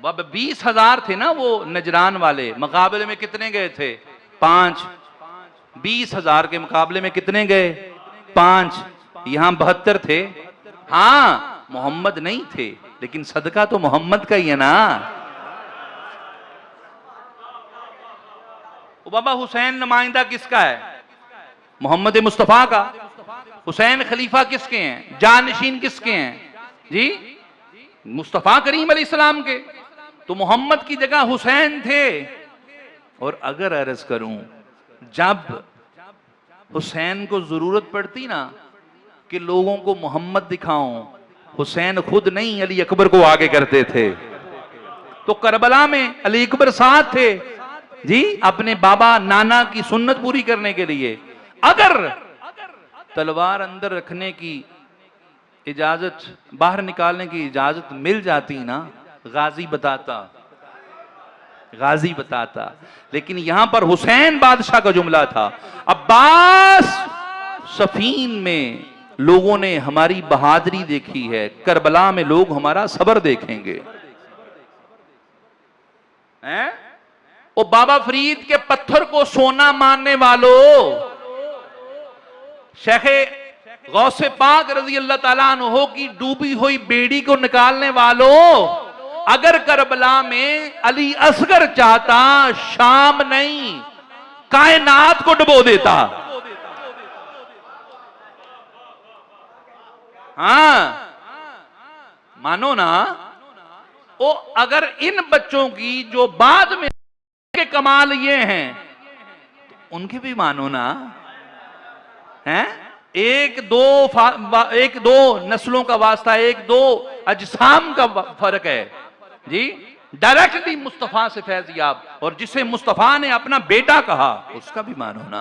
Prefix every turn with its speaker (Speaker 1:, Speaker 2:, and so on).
Speaker 1: अब 20,000 थे ना वो नजरान वाले, मुकाबले में कितने गए थे? 5। 20,000 के मुकाबले में कितने गए? 5। यहां 72 थे। हाँ, मोहम्मद नहीं थे, लेकिन सदका तो मोहम्मद का ही है ना। वो बाबा हुसैन नुमाइंदा किसका है? मोहम्मद मुस्तफा का। हुसैन खलीफा किसके हैं? जानशीन किसके हैं जी? मुस्तफा करीम अलैहिस्सलाम के। तो मोहम्मद की जगह हुसैन थे। और अगर अर्ज करूं, जब हुसैन को जरूरत पड़ती ना कि लोगों को मोहम्मद दिखाऊं, हुसैन खुद नहीं अली अकबर को आगे करते थे। तो करबला में अली अकबर साथ थे जी, अपने बाबा नाना की सुन्नत पूरी करने के लिए। अगर तलवार अंदर रखने की इजाजत, बाहर निकालने की इजाजत मिल जाती ना, गाजी बताता। लेकिन यहां पर हुसैन बादशाह का जुमला था। अब्बास सफीन में लोगों ने हमारी बहादुरी देखी है, करबला में लोग हमारा सब्र देखेंगे। हैं? ओ बाबा फरीद के पत्थर को सोना मानने वालों, शेखे गौसे पाक रजी अल्लाह ताला अन्हो की डूबी हुई बेड़ी को निकालने वालों, अगर करबला में अली असगर चाहता, शाम नहीं कायनात को डुबो देता। हाँ, मानो ना। ओ अगर इन बच्चों की जो बाद में के कमाल ये हैं, तो उनके भी मानो ना। हैं? एक दो नस्लों का वास्ता, एक दो अजसाम का फर्क है जी। डायरेक्टली मुस्तफा से फैज़ याब, और जिसे मुस्तफा ने अपना बेटा कहा, उसका भी मानो ना।